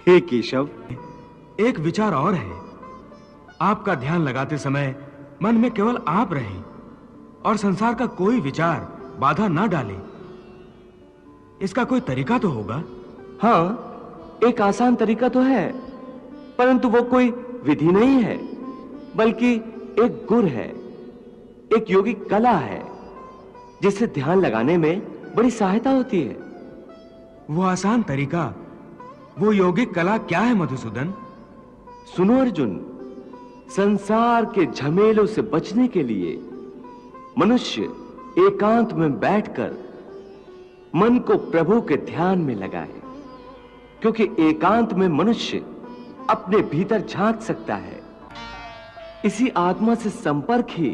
हे केशव, एक विचार और है। आपका ध्यान लगाते समय मन में केवल आप रहें और संसार का कोई विचार बाधा ना डाले। इसका कोई तरीका तो होगा? हाँ, एक आसान तरीका तो है, परंतु वो कोई विधि नहीं है, बल्कि एक गुर है, एक योगिक कला है, जिससे ध्यान लगाने में बड़ी सहायता होती है। वो आसान तरीका, वो योगिक कला क्या है मधुसूदन? सुनो अर्जुन, संसार के झमेलों से बचने के लिए मनुष्य एकांत में बैठकर मन को प्रभु के ध्यान में लगाए, क्योंकि एकांत में मनुष्य अपने भीतर झांक सकता है। इसी आत्मा से संपर्क ही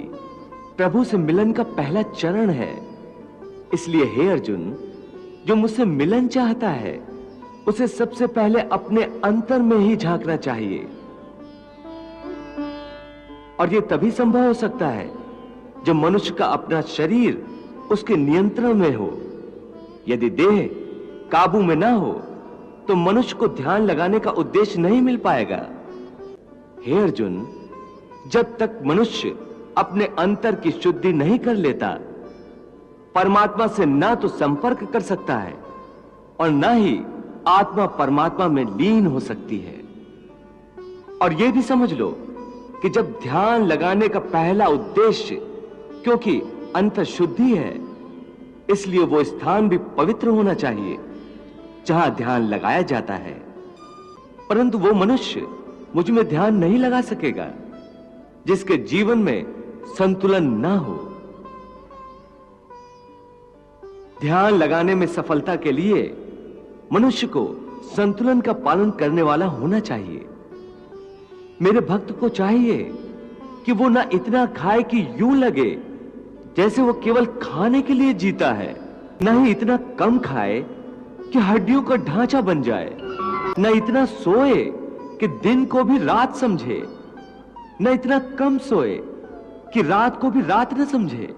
प्रभु से मिलन का पहला चरण है। इसलिए हे अर्जुन, जो मुझसे मिलन चाहता है उसे सबसे पहले अपने अंतर में ही झांकना चाहिए, और यह तभी संभव हो सकता है जब मनुष्य का अपना शरीर उसके नियंत्रण में हो। यदि देह काबू में ना हो तो मनुष्य को ध्यान लगाने का उद्देश्य नहीं मिल पाएगा। हे अर्जुन, जब तक मनुष्य अपने अंतर की शुद्धि नहीं कर लेता, परमात्मा से ना तो संपर्क कर सकता है और ना ही आत्मा परमात्मा में लीन हो सकती है। और यह भी समझ लो कि जब ध्यान लगाने का पहला उद्देश्य, क्योंकि अंतर शुद्धि है, इसलिए वो स्थान भी पवित्र होना चाहिए जहां ध्यान लगाया जाता है। परंतु वो मनुष्य मुझ में ध्यान नहीं लगा सकेगा जिसके जीवन में संतुलन ना हो। ध्यान लगाने में सफलता के लिए मनुष्य को संतुलन का पालन करने वाला होना चाहिए। मेरे भक्त को चाहिए कि वो ना इतना खाए कि यूं लगे जैसे वो केवल खाने के लिए जीता है, ना ही इतना कम खाए कि हड्डियों का ढांचा बन जाए, ना इतना सोए कि दिन को भी रात समझे, ना इतना कम सोए कि रात को भी रात न समझे।